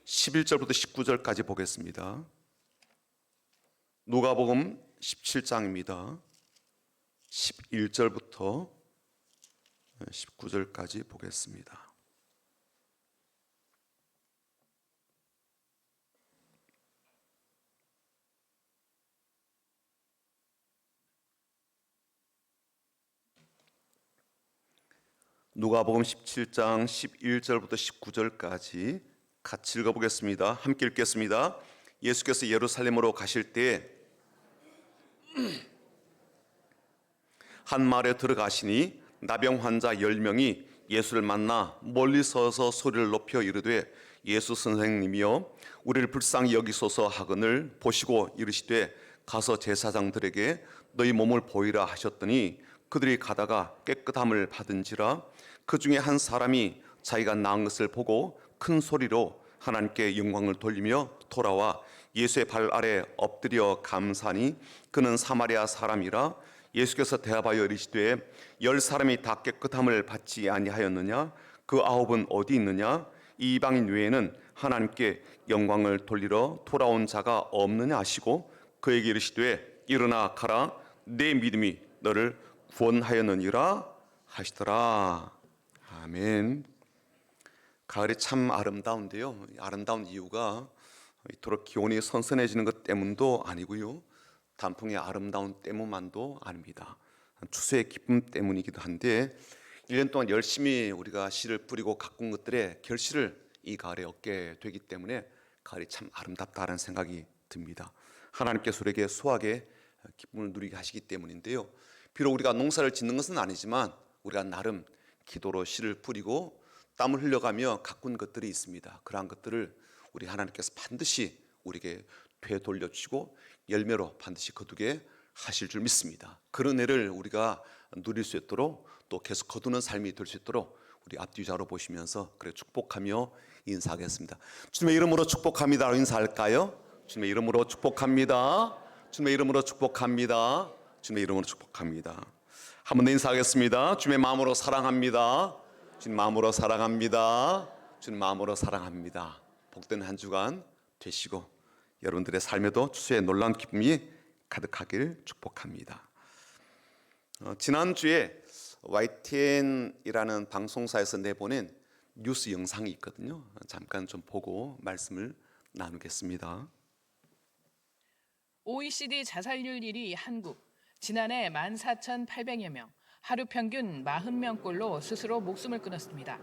11절부터 19절까지 보겠습니다. 누가복음 17장입니다. 11절부터 19절까지 보겠습니다. 누가복음 17장 11절부터 19절까지 같이 읽어보겠습니다. 함께 읽겠습니다. 예수께서 예루살렘으로 가실 때에 한 마을에 들어가시니 나병 환자 10명이 예수를 만나 멀리 서서 소리를 높여 이르되 예수 선생님이여 우리를 불쌍히 여기소서 하거늘 보시고 이르시되 가서 제사장들에게 너희 몸을 보이라 하셨더니 그들이 가다가 깨끗함을 받은지라 그 중에 한 사람이 자기가 나은 것을 보고 큰 소리로 하나님께 영광을 돌리며 돌아와 예수의 발 아래 엎드려 감사하니 그는 사마리아 사람이라. 예수께서 대답하여 이르시되 10사람이 다 깨끗함을 받지 아니하였느냐? 그 9은 어디 있느냐? 이 이방인 외에는 하나님께 영광을 돌리러 돌아온 자가 없느냐 하시고 그에게 이르시되 일어나 가라 내 믿음이 너를 구원하였느니라 하시더라. 아멘. 가을이 참 아름다운데요. 아름다운 이유가 이토록 기온이 선선해지는 것 때문도 아니고요. 단풍의 아름다운 때문만도 아닙니다. 추수의 기쁨 때문이기도 한데 1년 동안 열심히 우리가 씨를 뿌리고 가꾼 것들의 결실을 이 가을에 얻게 되기 때문에 가을이 참 아름답다는 생각이 듭니다. 하나님께서 우리에게 수확의 기쁨을 누리게 하시기 때문인데요. 비록 우리가 농사를 짓는 것은 아니지만 우리가 나름 기도로 씨를 뿌리고 땀을 흘려가며 가꾼 것들이 있습니다. 그러한 것들을 우리 하나님께서 반드시 우리에게 되돌려주시고 열매로 반드시 거두게 하실 줄 믿습니다. 그런 애를 우리가 누릴 수 있도록 또 계속 거두는 삶이 될 수 있도록 우리 앞뒤자로 보시면서 그래 축복하며 인사하겠습니다. 주님의 이름으로 축복합니다. 인사할까요? 주님의 이름으로 축복합니다. 주님의 이름으로 축복합니다. 주님의 이름으로 축복합니다. 한 번 더 인사하겠습니다. 주님의 마음으로 사랑합니다. 주님 마음으로 사랑합니다. 주님 마음으로 사랑합니다. 복된 한 주간 되시고 여러분들의 삶에도 추수의 놀라운 기쁨이 가득하길 축복합니다. 지난주에 YTN이라는 방송사에서 내보낸 뉴스 영상이 있거든요. 잠깐 좀 보고 말씀을 나누겠습니다. OECD 자살률 1위 한국. 지난해 14,800여 명, 하루 평균 40명꼴로 스스로 목숨을 끊었습니다.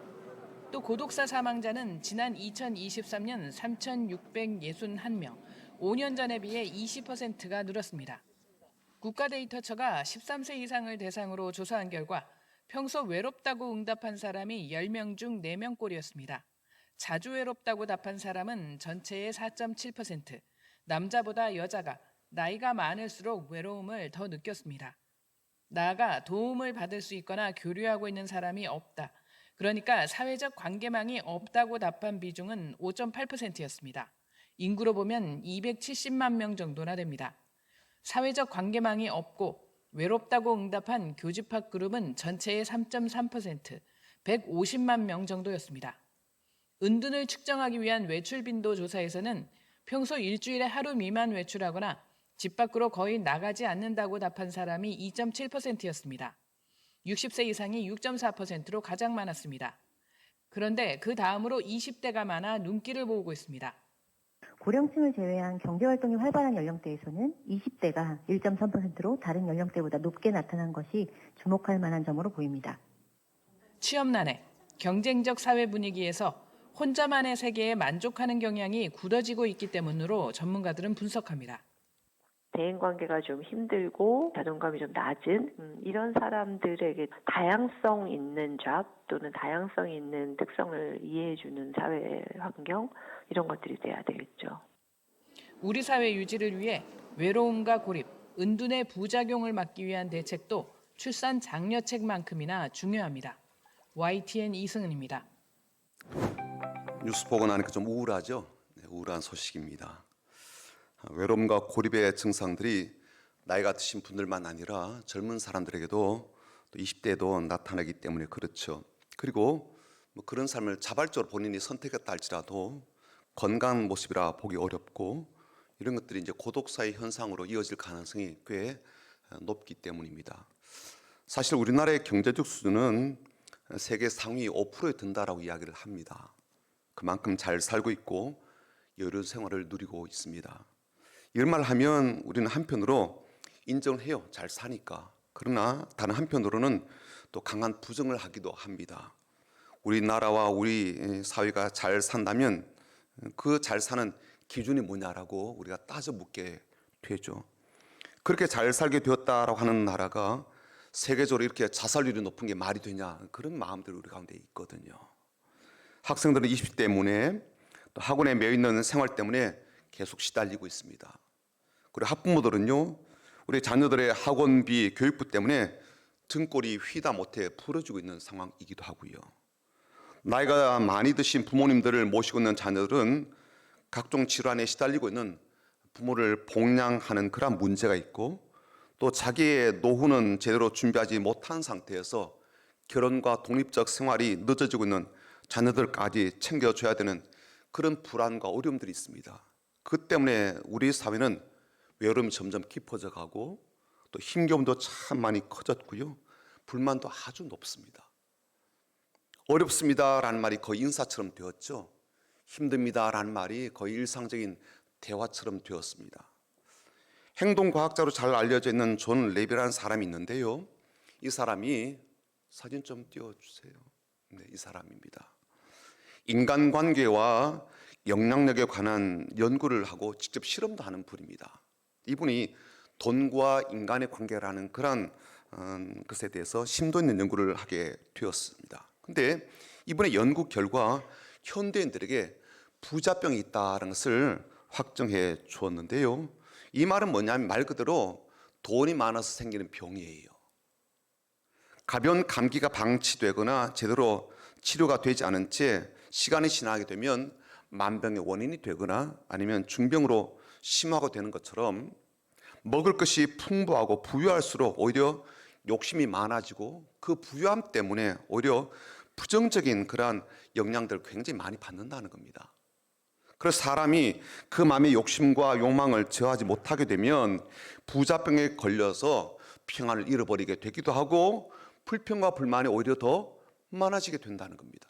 또 고독사 사망자는 지난 2023년 3,661명, 5년 전에 비해 20%가 늘었습니다. 국가데이터처가 13세 이상을 대상으로 조사한 결과 평소 외롭다고 응답한 사람이 10명 중 4명꼴이었습니다. 자주 외롭다고 답한 사람은 전체의 4.7%, 남자보다 여자가 나이가 많을수록 외로움을 더 느꼈습니다. 나아가 도움을 받을 수 있거나 교류하고 있는 사람이 없다. 그러니까 사회적 관계망이 없다고 답한 비중은 5.8%였습니다. 인구로 보면 270만 명 정도나 됩니다. 사회적 관계망이 없고 외롭다고 응답한 교집합 그룹은 전체의 3.3%, 150만 명 정도였습니다. 은둔을 측정하기 위한 외출 빈도 조사에서는 평소 일주일에 하루 미만 외출하거나 집 밖으로 거의 나가지 않는다고 답한 사람이 2.7%였습니다. 60세 이상이 6.4%로 가장 많았습니다. 그런데 그 다음으로 20대가 많아 눈길을 모으고 있습니다. 고령층을 제외한 경제활동이 활발한 연령대에서는 20대가 1.3%로 다른 연령대보다 높게 나타난 것이 주목할 만한 점으로 보입니다. 취업난에 경쟁적 사회 분위기에서 혼자만의 세계에 만족하는 경향이 굳어지고 있기 때문으로 전문가들은 분석합니다. 대인관계가 좀 힘들고 자존감이 좀 낮은 이런 사람들에게 다양성 있는 잡 또는 다양성 있는 특성을 이해해주는 사회 환경 이런 것들이 돼야 되겠죠. 우리 사회 유지를 위해 외로움과 고립, 은둔의 부작용을 막기 위한 대책도 출산 장려책만큼이나 중요합니다. YTN 이승은입니다. 뉴스 보고 나니까 좀 우울하죠? 네, 우울한 소식입니다. 외로움과 고립의 증상들이 나이가 드신 분들만 아니라 젊은 사람들에게도 또 20대에도 나타나기 때문에 그렇죠. 그리고 그런 삶을 자발적으로 본인이 선택했다 할지라도 건강한 모습이라 보기 어렵고 이런 것들이 이제 고독사의 현상으로 이어질 가능성이 꽤 높기 때문입니다. 사실 우리나라의 경제적 수준은 세계 상위 5%에 든다라고 이야기를 합니다. 그만큼 잘 살고 있고 여유 생활을 누리고 있습니다. 이런 말 하면 우리는 한편으로 인정을 해요. 잘 사니까. 그러나 다른 한편으로는 또 강한 부정을 하기도 합니다. 우리나라와 우리 사회가 잘 산다면 그 잘 사는 기준이 뭐냐라고 우리가 따져 묻게 되죠. 그렇게 잘 살게 되었다라고 하는 나라가 세계적으로 이렇게 자살률이 높은 게 말이 되냐, 그런 마음들이 우리 가운데 있거든요. 학생들은 20대 때문에 또 학원에 매여 있는 생활 때문에 계속 시달리고 있습니다. 그리고 학부모들은요, 우리 자녀들의 학원비, 교육비 때문에 등골이 휘다 못해 부러지고 있는 상황이기도 하고요. 나이가 많이 드신 부모님들을 모시고 있는 자녀들은 각종 질환에 시달리고 있는 부모를 봉양하는 그런 문제가 있고, 또 자기의 노후는 제대로 준비하지 못한 상태에서 결혼과 독립적 생활이 늦어지고 있는 자녀들까지 챙겨줘야 되는 그런 불안과 어려움들이 있습니다. 그 때문에 우리 사회는 외로움이 점점 깊어져 가고 또 힘겨움도 참 많이 커졌고요. 불만도 아주 높습니다. 어렵습니다라는 말이 거의 인사처럼 되었죠. 힘듭니다라는 말이 거의 일상적인 대화처럼 되었습니다. 행동과학자로 잘 알려져 있는 존 레비라는 사람이 있는데요. 이 사람이 사진 좀 띄워주세요. 네, 이 사람입니다. 인간관계와 영향력에 관한 연구를 하고 직접 실험도 하는 분입니다. 이분이 돈과 인간의 관계라는 그런 것에 대해서 심도 있는 연구를 하게 되었습니다. 근데 이분의 연구 결과 현대인들에게 부자병이 있다는 것을 확정해 주었는데요. 이 말은 뭐냐면 말 그대로 돈이 많아서 생기는 병이에요. 가벼운 감기가 방치되거나 제대로 치료가 되지 않은 채 시간이 지나게 되면 만병의 원인이 되거나 아니면 중병으로 심화가 되는 것처럼 먹을 것이 풍부하고 부유할수록 오히려 욕심이 많아지고 그 부유함 때문에 오히려 부정적인 그러한 영향들을 굉장히 많이 받는다는 겁니다. 그래서 사람이 그 마음의 욕심과 욕망을 제어하지 못하게 되면 부자병에 걸려서 평안을 잃어버리게 되기도 하고 불평과 불만이 오히려 더 많아지게 된다는 겁니다.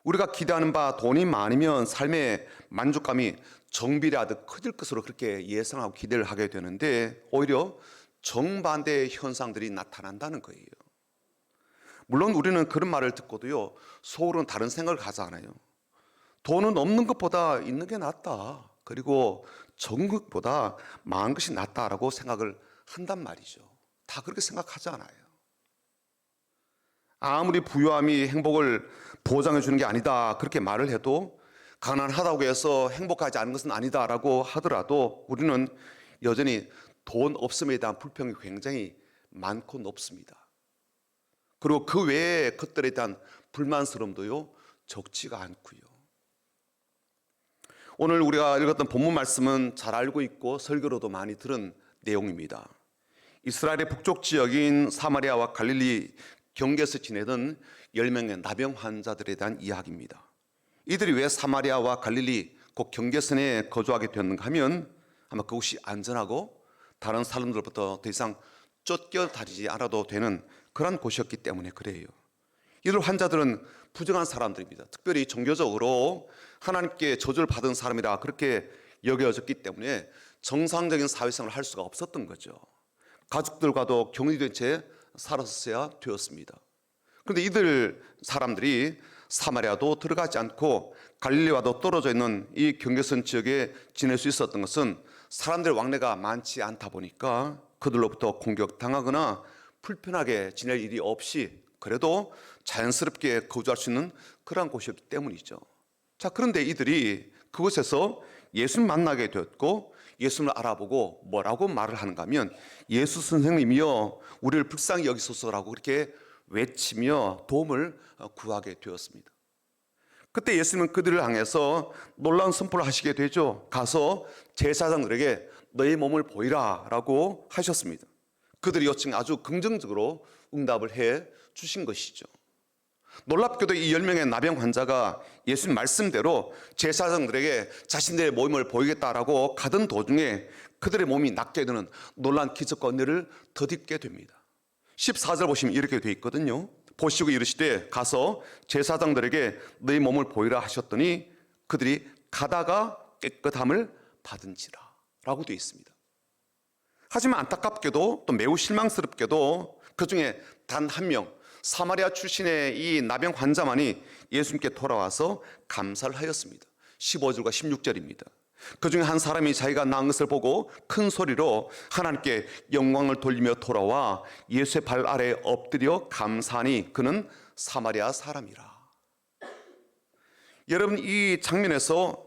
우리가 기대하는 바 돈이 많으면 삶의 만족감이 정비례하듯 커질 것으로 그렇게 예상하고 기대를 하게 되는데 오히려 정반대의 현상들이 나타난다는 거예요. 물론 우리는 그런 말을 듣고도요, 속으로는 다른 생각을 가져하나요? 돈은 없는 것보다 있는 게 낫다. 그리고 적은 것보다 많은 것이 낫다라고 생각을 한단 말이죠. 다 그렇게 생각하지 않아요. 아무리 부유함이 행복을 보장해 주는 게 아니다 그렇게 말을 해도 가난하다고 해서 행복하지 않은 것은 아니다라고 하더라도 우리는 여전히 돈 없음에 대한 불평이 굉장히 많고 높습니다. 그리고 그 외의 것들에 대한 불만스러움도요 적지가 않고요. 오늘 우리가 읽었던 본문 말씀은 잘 알고 있고 설교로도 많이 들은 내용입니다. 이스라엘의 북쪽 지역인 사마리아와 갈릴리 경계에서 지내던 10명의 나병 환자들에 대한 이야기입니다. 이들이 왜 사마리아와 갈릴리 그 경계선에 거주하게 되었는가 하면 아마 그곳이 안전하고 다른 사람들부터 더 이상 쫓겨다니지 않아도 되는 그런 곳이었기 때문에 그래요. 이들 환자들은 부정한 사람들입니다. 특별히 종교적으로 하나님께 저주를 받은 사람이라 그렇게 여겨졌기 때문에 정상적인 사회생활을 할 수가 없었던 거죠. 가족들과도 격리된 채 살았어야 되었습니다. 그런데 이들 사람들이 사마리아도 들어가지 않고 갈릴리와도 떨어져 있는 이 경계선 지역에 지낼 수 있었던 것은 사람들의 왕래가 많지 않다 보니까 그들로부터 공격당하거나 불편하게 지낼 일이 없이 그래도 자연스럽게 거주할 수 있는 그런 곳이었기 때문이죠. 자, 그런데 이들이 그곳에서 예수를 만나게 되었고 예수를 알아보고 뭐라고 말을 하는가 하면 예수 선생님이여 우리를 불쌍히 여기소서라고 그렇게 외치며 도움을 구하게 되었습니다. 그때 예수님은 그들을 향해서 놀라운 선포를 하시게 되죠. 가서 제사장들에게 너의 몸을 보이라 라고 하셨습니다. 그들의 요청에 아주 긍정적으로 응답을 해 주신 것이죠. 놀랍게도 이 10명의 나병 환자가 예수님 말씀대로 제사장들에게 자신들의 모임을 보이겠다라고 가던 도중에 그들의 몸이 낫게 되는 놀라운 기적과 은혜를 덧입게 됩니다. 14절 보시면 이렇게 되어 있거든요. 보시고 이르시되 가서 제사장들에게 너희 몸을 보이라 하셨더니 그들이 가다가 깨끗함을 받은지라 라고 되어 있습니다. 하지만 안타깝게도 또 매우 실망스럽게도 그 중에 단 한 명, 사마리아 출신의 이 나병 환자만이 예수님께 돌아와서 감사를 하였습니다. 15절과 16절입니다. 그 중에 한 사람이 자기가 나은 것을 보고 큰 소리로 하나님께 영광을 돌리며 돌아와 예수의 발 아래에 엎드려 감사하니 그는 사마리아 사람이라. 여러분, 이 장면에서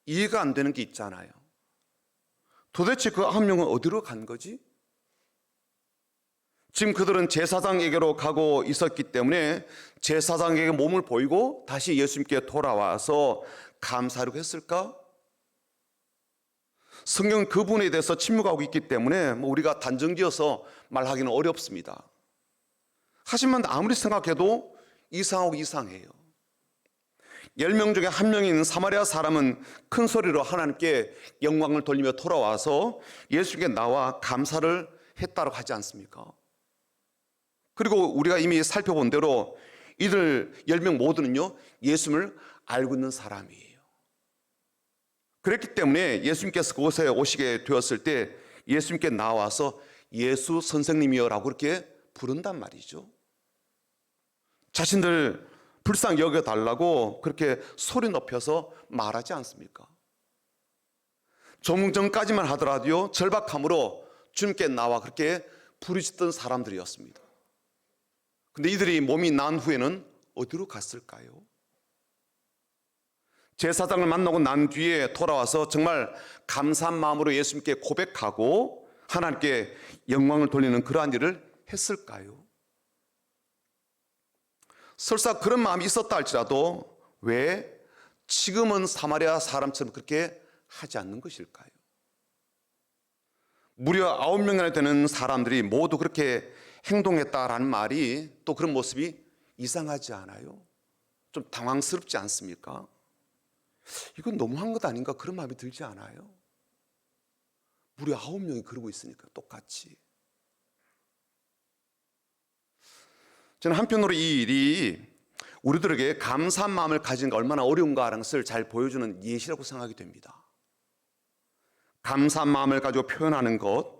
이해가 안 되는 게 있잖아요. 도대체 그 9명은 어디로 간 거지? 지금 그들은 제사장에게로 가고 있었기 때문에 제사장에게 몸을 보이고 다시 예수님께 돌아와서 감사하려고 했을까? 성경은 그 부분에 대해서 침묵하고 있기 때문에 우리가 단정지어서 말하기는 어렵습니다. 하지만 아무리 생각해도 이상하고 이상해요. 10명 중에 한 명인 사마리아 사람은 큰 소리로 하나님께 영광을 돌리며 돌아와서 예수님께 나와 감사를 했다고 하지 않습니까? 그리고 우리가 이미 살펴본 대로 이들 10명 모두는요, 예수님을 알고 있는 사람이에요. 그랬기 때문에 예수님께서 그곳에 오시게 되었을 때 예수님께 나와서 예수 선생님이여 라고 그렇게 부른단 말이죠. 자신들 불쌍히 여겨달라고 그렇게 소리 높여서 말하지 않습니까? 조금 전까지만 하더라도요, 절박함으로 주님께 나와 그렇게 부르짖던 사람들이었습니다. 근데 이들이 몸이 난 후에는 어디로 갔을까요? 제사장을 만나고 난 뒤에 돌아와서 정말 감사한 마음으로 예수님께 고백하고 하나님께 영광을 돌리는 그러한 일을 했을까요? 설사 그런 마음이 있었다 할지라도 왜 지금은 사마리아 사람처럼 그렇게 하지 않는 것일까요? 무려 9명이나 되는 사람들이 모두 그렇게 행동했다라는 말이 또 그런 모습이 이상하지 않아요? 좀 당황스럽지 않습니까? 이건 너무한 것 아닌가 그런 마음이 들지 않아요? 무려 9명이 그러고 있으니까 똑같이. 저는 한편으로 이 일이 우리들에게 감사한 마음을 가지는 게 얼마나 어려운가라는 것을 잘 보여주는 예시라고 생각이 됩니다. 감사한 마음을 가지고 표현하는 것,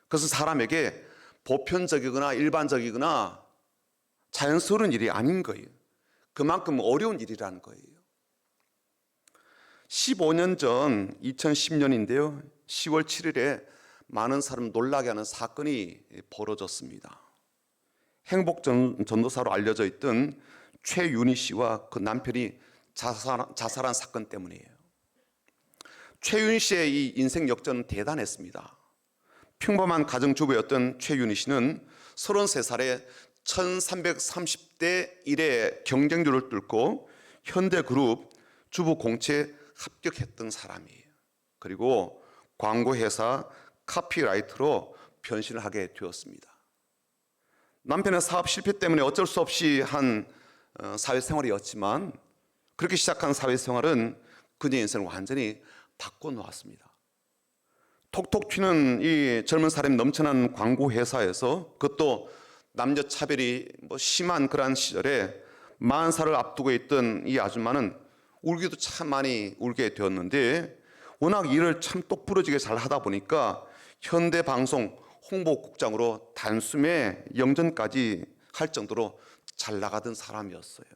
그것은 사람에게 보편적이거나 일반적이거나 자연스러운 일이 아닌 거예요. 그만큼 어려운 일이라는 거예요. 15년 전 2010년인데요. 10월 7일에 많은 사람 놀라게 하는 사건이 벌어졌습니다. 행복전도사로 알려져 있던 최윤희 씨와 그 남편이 자살한 사건 때문이에요. 최윤희 씨의 이 인생 역전은 대단했습니다. 평범한 가정주부였던 최윤희 씨는 33살에 1330대 1의 경쟁률을 뚫고 현대그룹 주부 공채에 합격했던 사람이에요. 그리고 광고회사 카피라이터로 변신을 하게 되었습니다. 남편의 사업 실패 때문에 어쩔 수 없이 한 사회생활이었지만 그렇게 시작한 사회생활은 그녀의 인생을 완전히 바꿔놓았습니다. 톡톡 튀는 이 젊은 사람이 넘쳐난 광고회사에서 그것도 남녀 차별이 심한 그러한 시절에 40살을 앞두고 있던 이 아줌마는 울기도 참 많이 울게 되었는데 워낙 일을 참 똑부러지게 잘 하다 보니까 현대방송 홍보국장으로 단숨에 영전까지 할 정도로 잘 나가던 사람이었어요.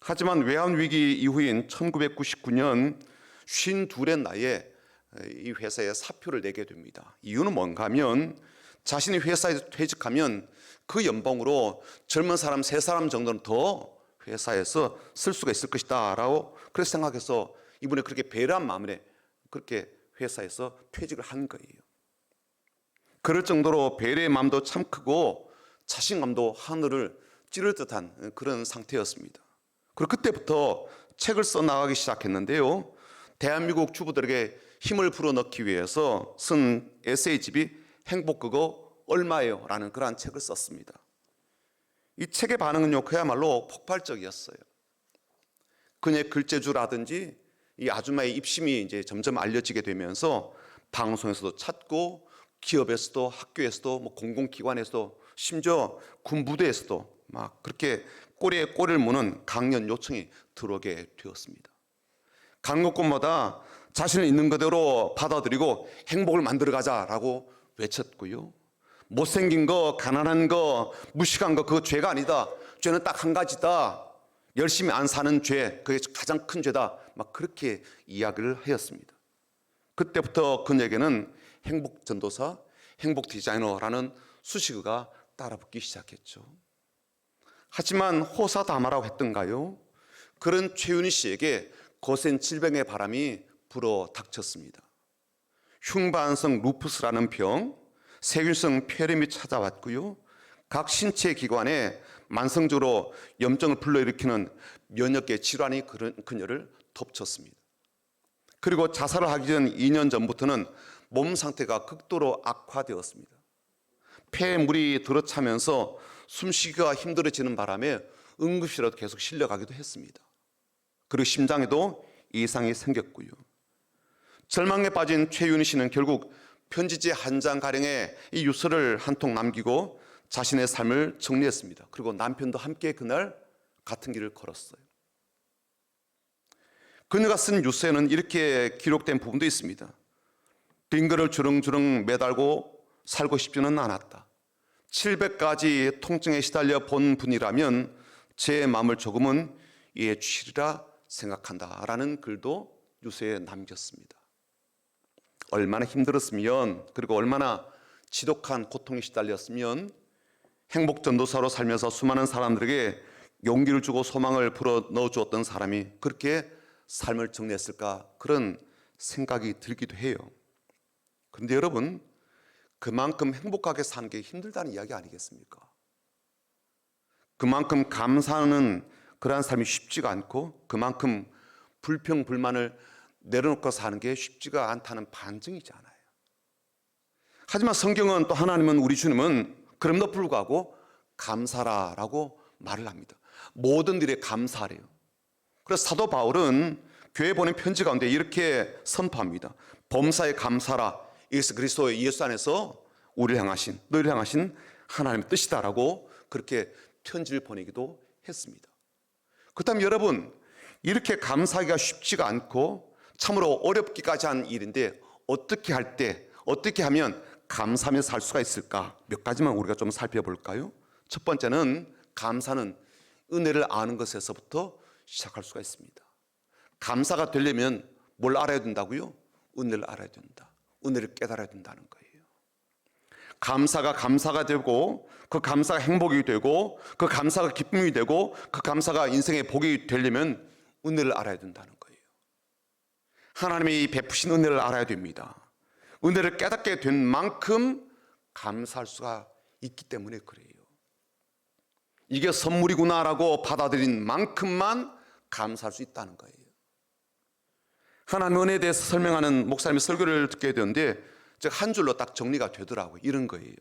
하지만 외환위기 이후인 1999년 52의 나이에 이 회사에 사표를 내게 됩니다. 이유는 뭔가 하면 자신이 회사에서 퇴직하면 그 연봉으로 젊은 사람 3사람 정도는 더 회사에서 쓸 수가 있을 것이다 라고 그렇게 생각해서 이분이 그렇게 배려한 마음에 그렇게 회사에서 퇴직을 한 거예요. 그럴 정도로 배려의 마음도 참 크고 자신감도 하늘을 찌를 듯한 그런 상태였습니다. 그리고 그때부터 책을 써나가기 시작했는데요. 대한민국 주부들에게 힘을 불어넣기 위해서 쓴 에세이집이 행복 그거 얼마예요? 라는 그러한 책을 썼습니다. 이 책의 반응은요, 그야말로 폭발적이었어요. 그녀의 글재주라든지 이 아줌마의 입심이 이제 점점 알려지게 되면서 방송에서도 찾고, 기업에서도, 학교에서도, 뭐 공공기관에서도, 심지어 군부대에서도 막 그렇게 꼬리에 꼬리를 무는 강연 요청이 들어오게 되었습니다. 간 곳곳마다 자신을 있는 그대로 받아들이고 행복을 만들어 가자라고 외쳤고요. 못생긴 거, 가난한 거, 무식한 거 그거 죄가 아니다. 죄는 딱 한 가지다. 열심히 안 사는 죄, 그게 가장 큰 죄다. 막 그렇게 이야기를 하였습니다. 그때부터 그녀에게는 행복 전도사, 행복 디자이너라는 수식어가 따라붙기 시작했죠. 하지만 호사다마라고 했던가요? 그런 최윤희 씨에게 거센 질병의 바람이 불어 닥쳤습니다. 흉반성 루푸스라는 병, 세균성 폐렴이 찾아왔고요. 각 신체 기관에 만성적으로 염증을 불러일으키는 면역계 질환이 그녀를 덮쳤습니다. 그리고 자살을 하기 전 2년 전부터는 몸 상태가 극도로 악화되었습니다. 폐에 물이 들어차면서 숨쉬기가 힘들어지는 바람에 응급실에도 계속 실려가기도 했습니다. 그리고 심장에도 이상이 생겼고요. 절망에 빠진 최윤희 씨는 결국 편지지 한 장가량의 이 유서를 한 통 남기고 자신의 삶을 정리했습니다. 그리고 남편도 함께 그날 같은 길을 걸었어요. 그녀가 쓴 유서에는 이렇게 기록된 부분도 있습니다. 빙글을 주렁주렁 매달고 살고 싶지는 않았다. 700가지 통증에 시달려 본 분이라면 제 마음을 조금은 이해해 주시리라 생각한다 라는 글도 유서에 남겼습니다. 얼마나 힘들었으면, 그리고 얼마나 지독한 고통에 시달렸으면 행복전도사로 살면서 수많은 사람들에게 용기를 주고 소망을 불어넣어 주었던 사람이 그렇게 삶을 정리했을까, 그런 생각이 들기도 해요. 그런데 여러분, 그만큼 행복하게 사는 게 힘들다는 이야기 아니겠습니까? 그만큼 감사하는 그러한 삶이 쉽지가 않고, 그만큼 불평, 불만을 내려놓고 사는 게 쉽지가 않다는 반증이잖아요. 하지만 성경은, 또 하나님은, 우리 주님은 그럼에도 불구하고 감사라라고 말을 합니다. 모든 일에 감사하래요. 그래서 사도 바울은 교회 보낸 편지 가운데 이렇게 선포합니다. 범사에 감사라. 예수 그리스도의 예수 안에서 우리를 향하신, 너희를 향하신 하나님의 뜻이다라고 그렇게 편지를 보내기도 했습니다. 그렇다면 여러분, 이렇게 감사하기가 쉽지가 않고 참으로 어렵기까지 한 일인데 어떻게 할 때, 어떻게 하면 감사하며 살 수가 있을까? 몇 가지만 우리가 좀 살펴볼까요? 첫 번째는, 감사는 은혜를 아는 것에서부터 시작할 수가 있습니다. 감사가 되려면 뭘 알아야 된다고요? 은혜를 알아야 된다. 은혜를 깨달아야 된다는 거예요. 감사가 되고, 그 감사가 행복이 되고, 그 감사가 기쁨이 되고, 그 감사가 인생의 복이 되려면 은혜를 알아야 된다는 거예요. 하나님이 베푸신 은혜를 알아야 됩니다. 은혜를 깨닫게 된 만큼 감사할 수가 있기 때문에 그래요. 이게 선물이구나라고 받아들인 만큼만 감사할 수 있다는 거예요. 하나님 은혜에 대해서 설명하는 목사님의 설교를 듣게 되는데 한 줄로 딱 정리가 되더라고요. 이런 거예요.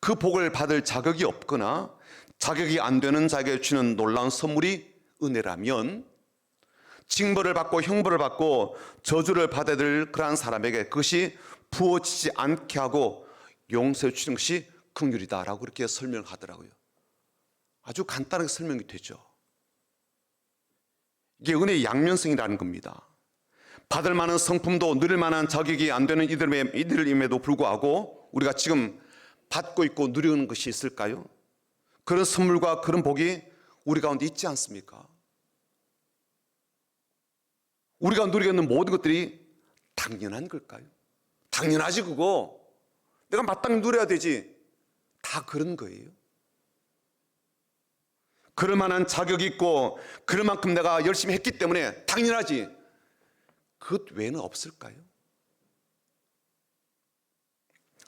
그 복을 받을 자격이 없거나 자격이 안 되는 자에게 주는 놀라운 선물이 은혜라면, 징벌을 받고 형벌을 받고 저주를 받아야 될 그러한 사람에게 그것이 부어지지 않게 하고 용서해 주는 것이 긍휼이다라고 그렇게 설명하더라고요. 아주 간단하게 설명이 되죠. 이게 은혜의 양면성이라는 겁니다. 받을 만한 성품도 누릴 만한 자격이 안 되는 이들임에도 불구하고 우리가 지금 받고 있고 누리는 것이 있을까요? 그런 선물과 그런 복이 우리 가운데 있지 않습니까? 우리가 누리게 있는 모든 것들이 당연한 걸까요? 당연하지, 그거. 내가 마땅히 누려야 되지. 다 그런 거예요. 그럴 만한 자격이 있고 그럴 만큼 내가 열심히 했기 때문에 당연하지. 그것 외에는 없을까요?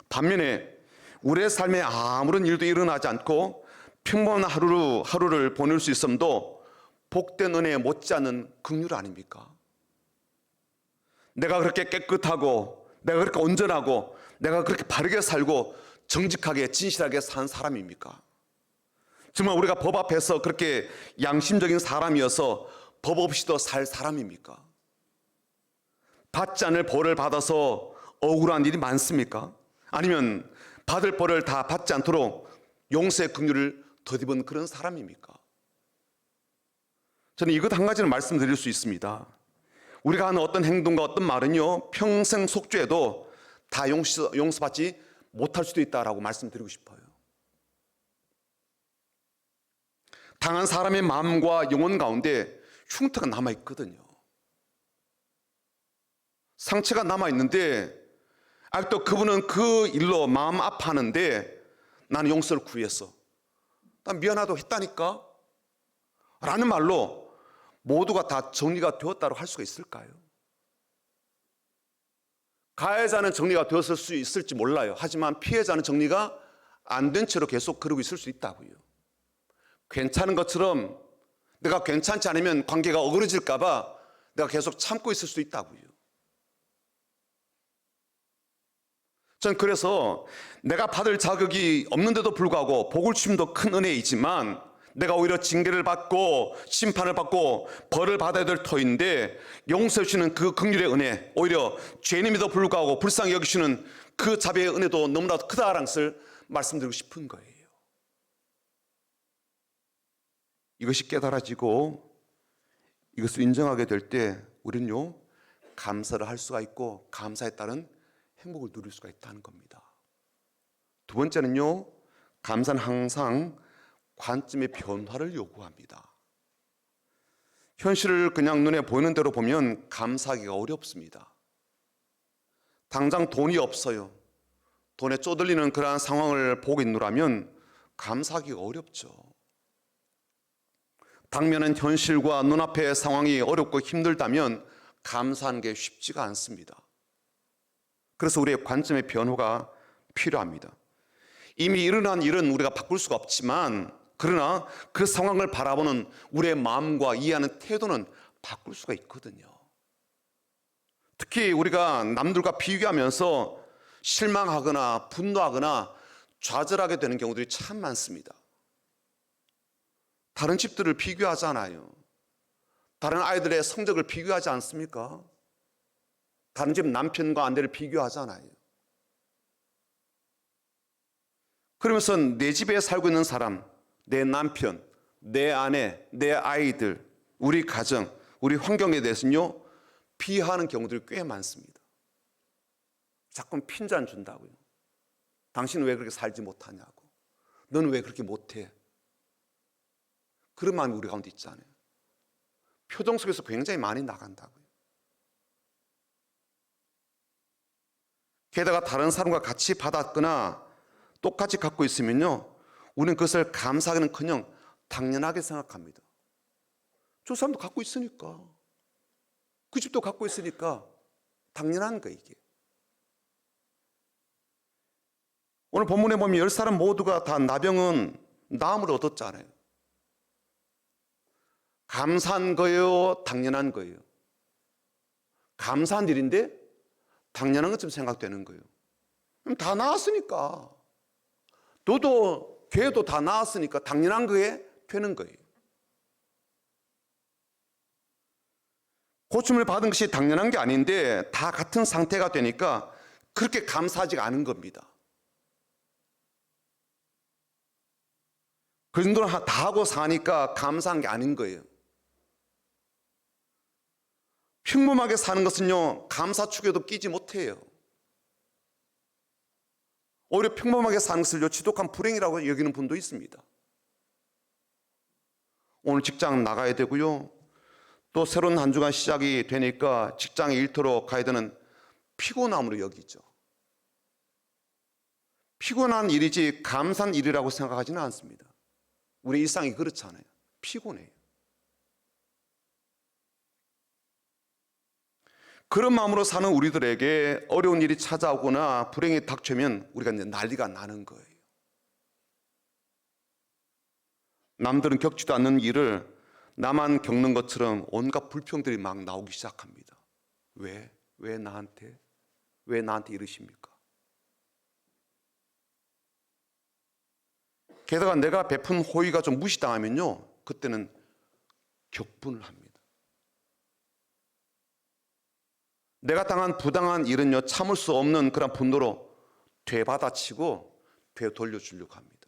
반면에 우리의 삶에 아무런 일도 일어나지 않고 평범한 하루를 보낼 수 있음도 복된 은혜에 못지않은 긍휼 아닙니까? 내가 그렇게 깨끗하고 내가 그렇게 온전하고 내가 그렇게 바르게 살고 정직하게 진실하게 산 사람입니까? 정말 우리가 법 앞에서 그렇게 양심적인 사람이어서 법 없이도 살 사람입니까? 받지 않을 벌을 받아서 억울한 일이 많습니까? 아니면 받을 벌을 다 받지 않도록 용서의 긍휼을 덧입은 그런 사람입니까? 저는 이것 한 가지는 말씀드릴 수 있습니다. 우리가 하는 어떤 행동과 어떤 말은요, 평생 속죄해도 다 용서받지 못할 수도 있다라고 말씀드리고 싶어요. 당한 사람의 마음과 영혼 가운데 흉터가 남아있거든요. 상처가 남아있는데 아직도 그분은 그 일로 마음 아파하는데 나는 용서를 구했어. 난 미안하다고 했다니까? 라는 말로 모두가 다 정리가 되었다고 할 수가 있을까요? 가해자는 정리가 되었을 수 있을지 몰라요. 하지만 피해자는 정리가 안 된 채로 계속 그러고 있을 수 있다고요. 괜찮은 것처럼 내가 괜찮지 않으면 관계가 어그러질까 봐 내가 계속 참고 있을 수도 있다고요. 전 그래서 내가 받을 자격이 없는데도 불구하고 복을 주심도 큰 은혜이지만 내가 오히려 징계를 받고 심판을 받고 벌을 받아야 될 터인데 용서해 주시는 그 긍휼의 은혜, 오히려 죄인임에도 불구하고 불쌍히 여기시는 그 자비의 은혜도 너무나도 크다라는 것을 말씀드리고 싶은 거예요. 이것이 깨달아지고 이것을 인정하게 될 때 우리는요, 감사를 할 수가 있고 감사에 따른 행복을 누릴 수가 있다는 겁니다. 두 번째는요, 감사는 항상 관점의 변화를 요구합니다. 현실을 그냥 눈에 보이는 대로 보면 감사하기가 어렵습니다. 당장 돈이 없어요. 돈에 쪼들리는 그러한 상황을 보고 있노라면 감사하기가 어렵죠. 당면은 현실과 눈앞의 상황이 어렵고 힘들다면 감사하는 게 쉽지가 않습니다. 그래서 우리의 관점의 변화가 필요합니다. 이미 일어난 일은 우리가 바꿀 수가 없지만 그러나 그 상황을 바라보는 우리의 마음과 이해하는 태도는 바꿀 수가 있거든요. 특히 우리가 남들과 비교하면서 실망하거나 분노하거나 좌절하게 되는 경우들이 참 많습니다. 다른 집들을 비교하잖아요. 다른 아이들의 성적을 비교하지 않습니까? 다른 집 남편과 아내를 비교하잖아요. 그러면서 내 집에 살고 있는 사람, 내 남편, 내 아내, 내 아이들, 우리 가정, 우리 환경에 대해서는요, 비하하는 경우들이 꽤 많습니다. 자꾸 핀잔 준다고요. 당신은 왜 그렇게 살지 못하냐고. 너는 왜 그렇게 못해? 그런 마음이 우리 가운데 있잖아요. 표정 속에서 굉장히 많이 나간다고요. 게다가 다른 사람과 같이 받았거나 똑같이 갖고 있으면요, 우리는 그것을 감사하기는커녕 당연하게 생각합니다. 저 사람도 갖고 있으니까, 그 집도 갖고 있으니까 당연한 거예요, 이게. 오늘 본문에 보면 10사람 모두가 다 나병은 나음을 얻었잖아요. 감사한 거예요, 당연한 거예요? 감사한 일인데 당연한 것처럼 생각되는 거예요. 그럼 다 나았으니까, 너도 걔도 다 나았으니까 당연한 거에 되는 거예요. 고침을 받은 것이 당연한 게 아닌데 다 같은 상태가 되니까 그렇게 감사하지가 않은 겁니다. 그 정도는 다 하고 사니까 감사한 게 아닌 거예요. 평범하게 사는 것은요, 감사 축에도 끼지 못해요. 오히려 평범하게 사는 것을 지독한 불행이라고 여기는 분도 있습니다. 오늘 직장 나가야 되고요, 또 새로운 한 주가 시작이 되니까 직장에 일터로 가야 되는 피곤함으로 여기죠. 피곤한 일이지 감사한 일이라고 생각하지는 않습니다. 우리 일상이 그렇잖아요. 피곤해요. 그런 마음으로 사는 우리들에게 어려운 일이 찾아오거나 불행이 닥치면 우리가 이제 난리가 나는 거예요. 남들은 겪지도 않는 일을 나만 겪는 것처럼 온갖 불평들이 막 나오기 시작합니다. 왜? 왜 나한테? 왜 나한테 이러십니까? 게다가 내가 베푼 호의가 좀 무시당하면요, 그때는 격분을 합니다. 내가 당한 부당한 일은요, 참을 수 없는 그런 분노로 되받아치고 되돌려주려고 합니다.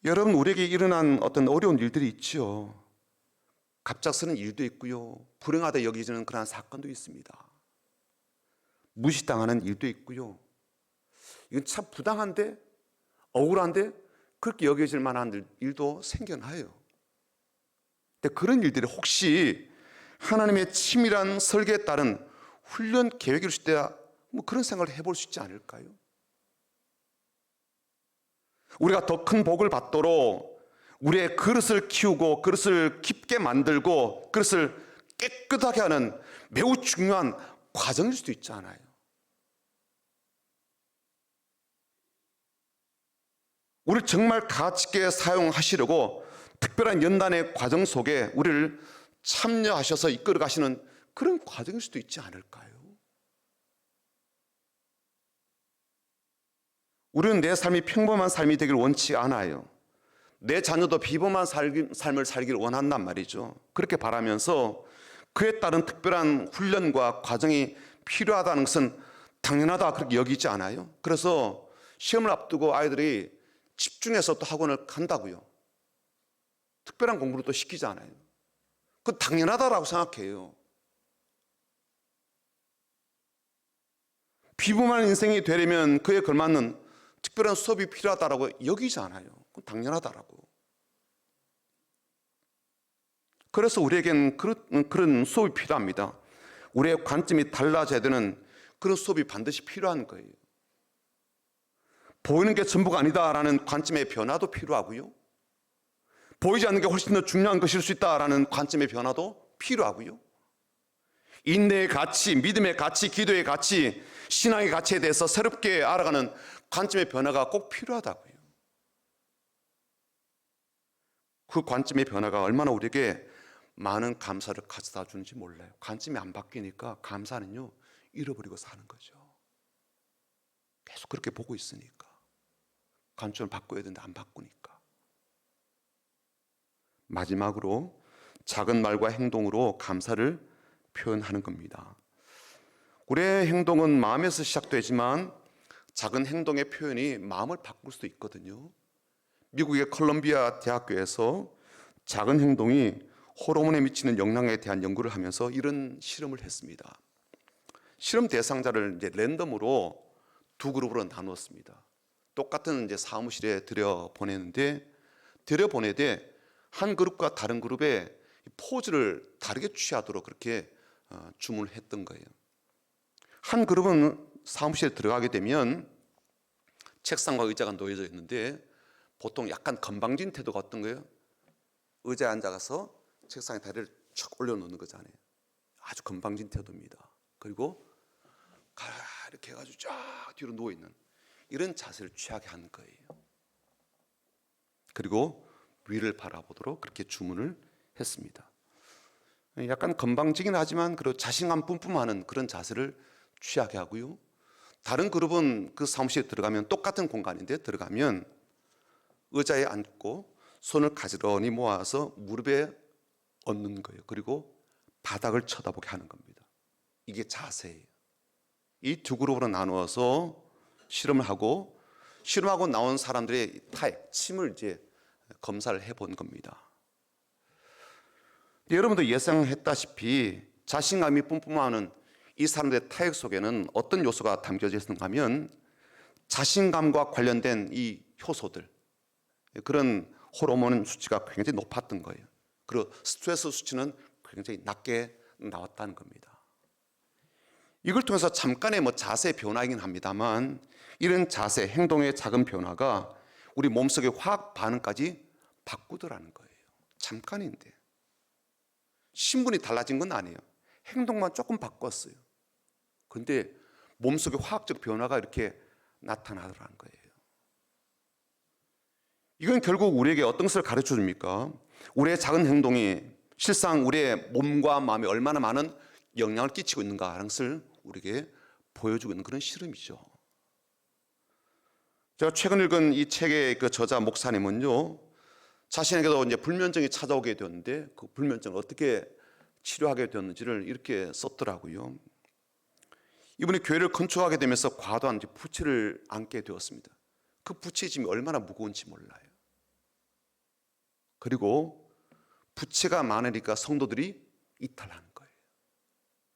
여러분, 우리에게 일어난 어떤 어려운 일들이 있죠. 갑작스러운 일도 있고요, 불행하다 여기지는 그런 사건도 있습니다. 무시당하는 일도 있고요. 이건 참 부당한데, 억울한데 그렇게 여겨질 만한 일도 생겨나요. 근데 그런 일들이 혹시 하나님의 치밀한 설계에 따른 훈련 계획일 수 있다, 뭐 그런 생각을 해볼 수 있지 않을까요? 우리가 더 큰 복을 받도록 우리의 그릇을 키우고 그릇을 깊게 만들고 그릇을 깨끗하게 하는 매우 중요한 과정일 수도 있잖아요. 우리를 정말 가치 있게 사용하시려고 특별한 연단의 과정 속에 우리를 참여하셔서 이끌어 가시는 그런 과정일 수도 있지 않을까요? 우리는 내 삶이 평범한 삶이 되길 원치 않아요. 내 자녀도 비범한 삶을 살기를 원한단 말이죠. 그렇게 바라면서 그에 따른 특별한 훈련과 과정이 필요하다는 것은 당연하다 그렇게 여기지 않아요? 그래서 시험을 앞두고 아이들이 집중해서 또 학원을 간다고요. 특별한 공부를 또 시키지 않아요. 그건 당연하다라고 생각해요. 비범한 인생이 되려면 그에 걸맞는 특별한 수업이 필요하다라고 여기지 않아요. 그건 당연하다라고. 그래서 우리에겐 그런 수업이 필요합니다. 우리의 관점이 달라져야 되는 그런 수업이 반드시 필요한 거예요. 보이는 게 전부가 아니다라는 관점의 변화도 필요하고요. 보이지 않는 게 훨씬 더 중요한 것일 수 있다라는 관점의 변화도 필요하고요. 인내의 가치, 믿음의 가치, 기도의 가치, 신앙의 가치에 대해서 새롭게 알아가는 관점의 변화가 꼭 필요하다고요. 그 관점의 변화가 얼마나 우리에게 많은 감사를 가져다 주는지 몰라요. 관점이 안 바뀌니까 감사는요, 잃어버리고 사는 거죠. 계속 그렇게 보고 있으니까. 관점을 바꿔야 되는데 안 바꾸니까. 마지막으로 작은 말과 행동으로 감사를 표현하는 겁니다. 우리의 행동은 마음에서 시작되지만 작은 행동의 표현이 마음을 바꿀 수도 있거든요. 미국의 컬럼비아 대학교에서 작은 행동이 호르몬에 미치는 영향에 대한 연구를 하면서 이런 실험을 했습니다. 실험 대상자를 이제 랜덤으로 두 그룹으로 나누었습니다. 똑같은 이제 사무실에 들여보내는데 한 그룹과 다른 그룹의 포즈를 다르게 취하도록 그렇게 주문을 했던 거예요. 한 그룹은 사무실에 들어가게 되면 책상과 의자가 놓여져 있는데 보통 약간 건방진 태도가 어떤 거예요? 의자에 앉아가서 책상에 다리를 척 올려놓는 거잖아요. 아주 건방진 태도입니다. 그리고 이렇게 해가지고 쫙 뒤로 누워있는 이런 자세를 취하게 한 거예요. 그리고 위를 바라보도록 그렇게 주문을 했습니다. 약간 건방지긴 하지만 그리고 자신감 뿜뿜하는 그런 자세를 취하게 하고요. 다른 그룹은 그 사무실에 들어가면 똑같은 공간인데 들어가면 의자에 앉고 손을 가지런히 모아서 무릎에 얹는 거예요. 그리고 바닥을 쳐다보게 하는 겁니다. 이게 자세예요. 이 두 그룹으로 나누어서 실험하고 나온 사람들의 타입, 침을 이제 검사를 해본 겁니다. 여러분도 예상했다시피 자신감이 뿜뿜하는 이 사람들의 타입 속에는 어떤 요소가 담겨져 있는가 하면 자신감과 관련된 이 효소들, 그런 호르몬 수치가 굉장히 높았던 거예요. 그리고 스트레스 수치는 굉장히 낮게 나왔다는 겁니다. 이걸 통해서 잠깐의 자세 변화이긴 합니다만 이런 자세, 행동의 작은 변화가 우리 몸속의 화학 반응까지 바꾸더라는 거예요. 잠깐인데. 신분이 달라진 건 아니에요. 행동만 조금 바꿨어요. 그런데 몸속의 화학적 변화가 이렇게 나타나더라는 거예요. 이건 결국 우리에게 어떤 것을 가르쳐 줍니까? 우리의 작은 행동이 실상 우리의 몸과 마음에 얼마나 많은 영향을 끼치고 있는가 하는 것을 우리에게 보여주고 있는 그런 실험이죠. 제가 최근 읽은 이 책의 그 저자 목사님은요, 자신에게도 이제 불면증이 찾아오게 되었는데 그 불면증을 어떻게 치료하게 되었는지를 이렇게 썼더라고요. 이분이 교회를 건축하게 되면서 과도한 부채를 안게 되었습니다. 그 부채 짐이 얼마나 무거운지 몰라요. 그리고 부채가 많으니까 성도들이 이탈하는 거예요.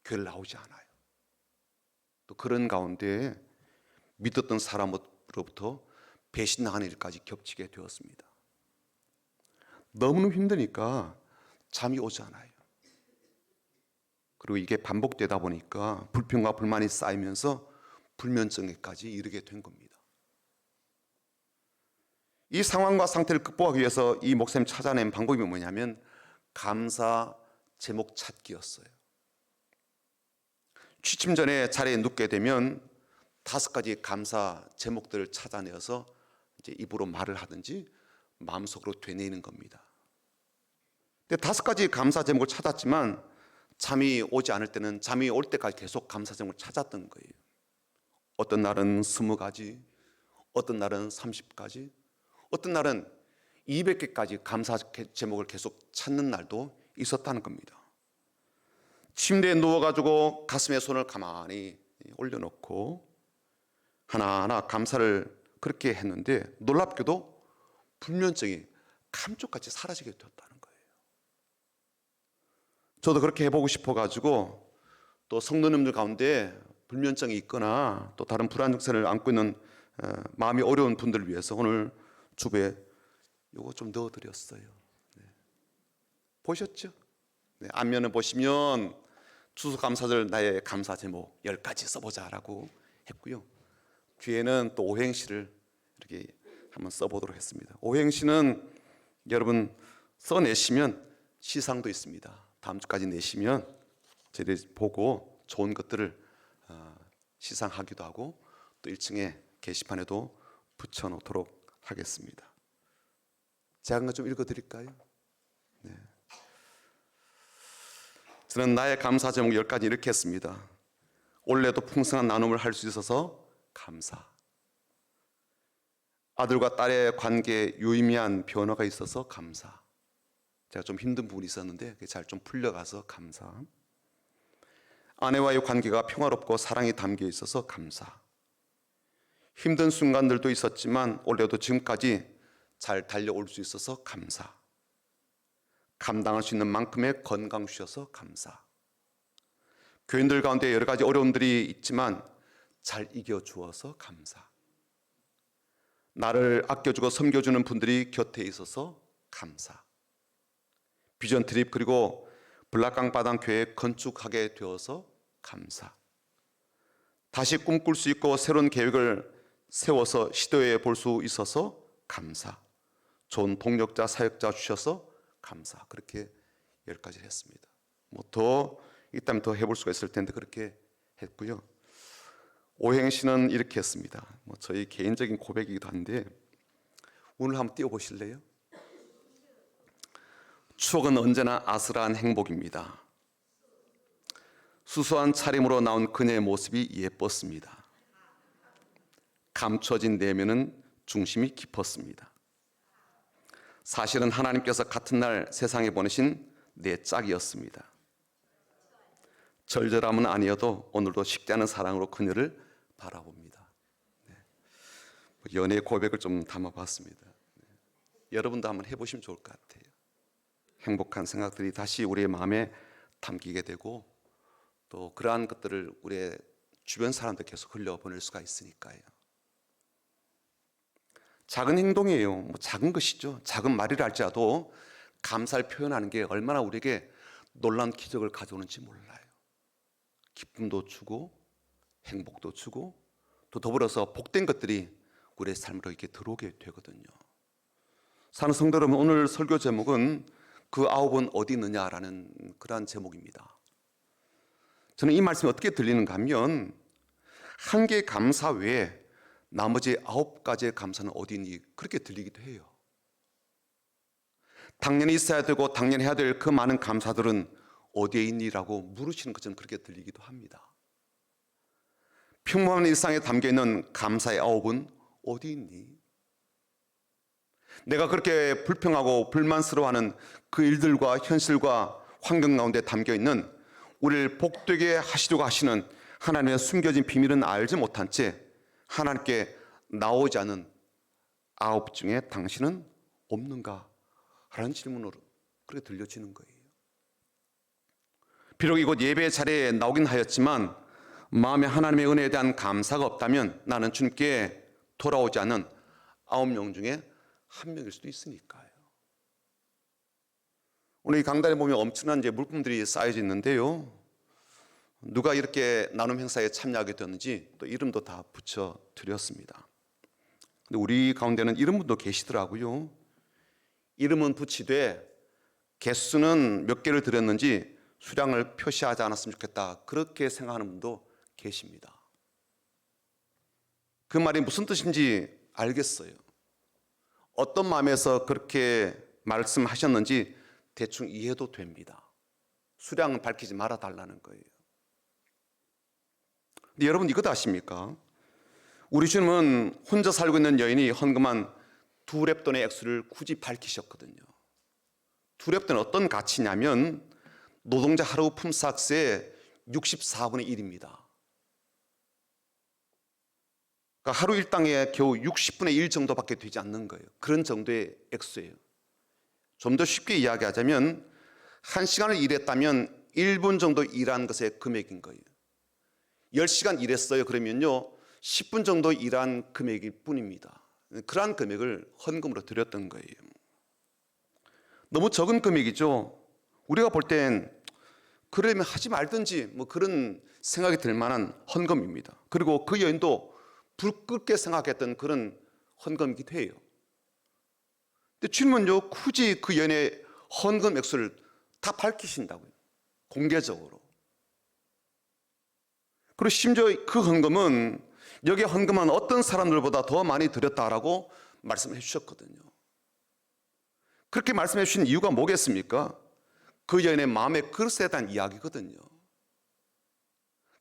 교회를 나오지 않아요. 또 그런 가운데 믿었던 사람으로부터 배신당하는 일까지 겹치게 되었습니다. 너무 힘드니까 잠이 오지 않아요. 그리고 이게 반복되다 보니까 불평과 불만이 쌓이면서 불면증에까지 이르게 된 겁니다. 이 상황과 상태를 극복하기 위해서 이 목사님 찾아낸 방법이 뭐냐면 감사 제목 찾기였어요. 취침 전에 자리에 눕게 되면 5가지 감사 제목들을 찾아내어서 이제 입으로 말을 하든지 마음속으로 되뇌이는 겁니다. 근데 5가지 감사 제목을 찾았지만 잠이 오지 않을 때는 잠이 올 때까지 계속 감사 제목을 찾았던 거예요. 어떤 날은 20가지, 어떤 날은 30가지, 어떤 날은 200개까지 감사 제목을 계속 찾는 날도 있었다는 겁니다. 침대에 누워가지고 가슴에 손을 가만히 올려놓고 하나하나 감사를 그렇게 했는데 놀랍게도 불면증이 감쪽같이 사라지게 되었다는 거예요. 저도 그렇게 해보고 싶어가지고 또 성도님들 가운데 불면증이 있거나 또 다른 불안 증세를 안고 있는 마음이 어려운 분들을 위해서 오늘 주부에 요거 좀 넣어드렸어요. 네. 보셨죠? 네, 앞면을 보시면 추수감사절 나의 감사 제목 10가지 써보자라고 했고요. 뒤에는 또 오행시를 이렇게 한번 써보도록 했습니다. 오행시는 여러분 써내시면 시상도 있습니다. 다음 주까지 내시면 저희들이 보고 좋은 것들을 시상하기도 하고 또 1층에 게시판에도 붙여놓도록 하겠습니다. 제가 한 거 좀 읽어드릴까요? 네. 저는 나의 감사 제목 10가지 이렇게 했습니다. 올해도 풍성한 나눔을 할 수 있어서 감사. 아들과 딸의 관계에 유의미한 변화가 있어서 감사. 제가 좀 힘든 부분이 있었는데 그게 잘 좀 풀려가서 감사. 아내와의 관계가 평화롭고 사랑이 담겨 있어서 감사. 힘든 순간들도 있었지만 올해도 지금까지 잘 달려올 수 있어서 감사. 감당할 수 있는 만큼의 건강 주셔서 감사. 교인들 가운데 여러 가지 어려움들이 있지만 잘 이겨주어서 감사. 나를 아껴주고 섬겨주는 분들이 곁에 있어서 감사. 비전 트립 그리고 블락강바당 교회 건축하게 되어서 감사. 다시 꿈꿀 수 있고 새로운 계획을 세워서 시도해 볼 수 있어서 감사. 좋은 동력자, 사역자 주셔서 감사. 그렇게 10가지를 했습니다. 뭐 더 있다면 더 해볼 수가 있을 텐데 그렇게 했고요. 오행시는 이렇게 했습니다. 뭐 저희 개인적인 고백이기도 한데 오늘 한번 띄워보실래요? 추억은 언제나 아슬한 행복입니다. 수수한 차림으로 나온 그녀의 모습이 예뻤습니다. 감춰진 내면은 중심이 깊었습니다. 사실은 하나님께서 같은 날 세상에 보내신 내 짝이었습니다. 절절함은 아니어도 오늘도 식지 않은 사랑으로 그녀를 바라봅니다. 네. 연애 고백을 좀 담아봤습니다. 네. 여러분도 한번 해보시면 좋을 것 같아요. 행복한 생각들이 다시 우리의 마음에 담기게 되고 또 그러한 것들을 우리의 주변 사람들 계속 흘려보낼 수가 있으니까요. 작은 행동이에요. 뭐 작은 것이죠. 작은 말이라 할지라도 감사를 표현하는 게 얼마나 우리에게 놀라운 기적을 가져오는지 몰라요. 기쁨도 주고 행복도 주고 또 더불어서 복된 것들이 우리의 삶으로 이렇게 들어오게 되거든요. 사는 성도 여러분, 오늘 설교 제목은 그 9은 어디 있느냐라는 그러한 제목입니다. 저는 이 말씀이 어떻게 들리는가 하면 한 개의 감사 외에 나머지 9가지의 감사는 어디 있니? 그렇게 들리기도 해요. 당연히 있어야 되고 당연히 해야 될 그 많은 감사들은 어디에 있니라고 물으시는 것처럼 그렇게 들리기도 합니다. 평범한 일상에 담겨있는 감사의 9은 어디 있니? 내가 그렇게 불평하고 불만스러워하는 그 일들과 현실과 환경 가운데 담겨 있는 우리를 복되게 하시려고 하시는 하나님의 숨겨진 비밀은 알지 못한 채 하나님께 나오지 않은 아홉 중에 당신은 없는가? 하는 질문으로 그렇게 들려지는 거예요. 비록 이곳 예배 자리에 나오긴 하였지만 마음에 하나님의 은혜에 대한 감사가 없다면 나는 주님께 돌아오지 않은 9명 중에 한 명일 수도 있으니까요. 오늘 이 강단에 보면 엄청난 물품들이 쌓여져 있는데요. 누가 이렇게 나눔 행사에 참여하게 되었는지 또 이름도 다 붙여 드렸습니다. 근데 우리 가운데는 이런 분도 계시더라고요. 이름은 붙이되 개수는 몇 개를 드렸는지 수량을 표시하지 않았으면 좋겠다. 그렇게 생각하는 분도 계십니다. 그 말이 무슨 뜻인지 알겠어요. 어떤 마음에서 그렇게 말씀하셨는지 대충 이해도 됩니다. 수량은 밝히지 말아 달라는 거예요. 근데 여러분 이것도 아십니까? 우리 주님은 혼자 살고 있는 여인이 헌금한 2렙돈의 액수를 굳이 밝히셨거든요. 2렙돈은 어떤 가치냐면 노동자 하루 품삯의 64분의 1입니다. 그러니까 하루 일당에 겨우 60분의 1 정도밖에 되지 않는 거예요. 그런 정도의 액수예요. 좀 더 쉽게 이야기하자면 1시간을 일했다면 1분 정도 일한 것의 금액인 거예요. 10시간 일했어요. 그러면요 10분 정도 일한 금액일 뿐입니다. 그러한 금액을 헌금으로 드렸던 거예요. 너무 적은 금액이죠. 우리가 볼 땐 그러면 하지 말든지 뭐 그런 생각이 들 만한 헌금입니다. 그리고 그 여인도 불끄럽게 생각했던 그런 헌금이기도 해요. 근데 주님은요 굳이 그 여인의 헌금 액수를 다 밝히신다고요. 공개적으로. 그리고 심지어 그 헌금은 여기에 헌금한 어떤 사람들보다 더 많이 드렸다라고 말씀해 주셨거든요. 그렇게 말씀해 주신 이유가 뭐겠습니까? 그 여인의 마음의 그릇에 대한 이야기거든요.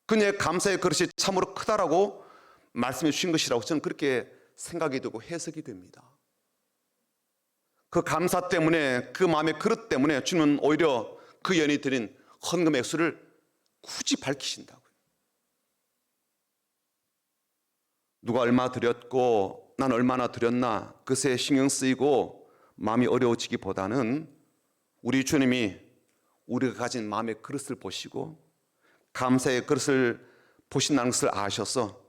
그녀의 감사의 그릇이 참으로 크다라고 말씀해 주신 것이라고 저는 그렇게 생각이 되고 해석이 됩니다. 그 감사 때문에 그 마음의 그릇 때문에 주님은 오히려 그 여인이 드린 헌금 액수를 굳이 밝히신다고요. 누가 얼마 드렸고 난 얼마나 드렸나 그것에 신경 쓰이고 마음이 어려워지기보다는 우리 주님이 우리가 가진 마음의 그릇을 보시고 감사의 그릇을 보신다는 것을 아셔서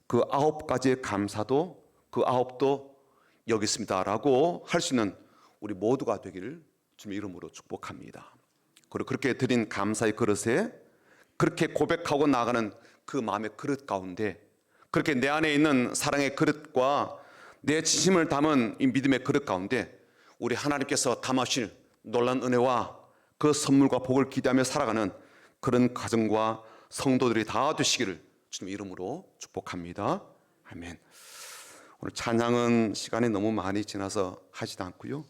그 9가지의 감사도 그 9도 여기 있습니다라고 할 수 있는 우리 모두가 되기를 주님의 이름으로 축복합니다. 그리고 그렇게 드린 감사의 그릇에 그렇게 고백하고 나가는 그 마음의 그릇 가운데 그렇게 내 안에 있는 사랑의 그릇과 내 진심을 담은 이 믿음의 그릇 가운데 우리 하나님께서 담아주실 놀라운 은혜와 그 선물과 복을 기대하며 살아가는 그런 가정과 성도들이 다 되시기를 주님의 이름으로 축복합니다. 아멘. 오늘 찬양은 시간이 너무 많이 지나서 하지도 않고요.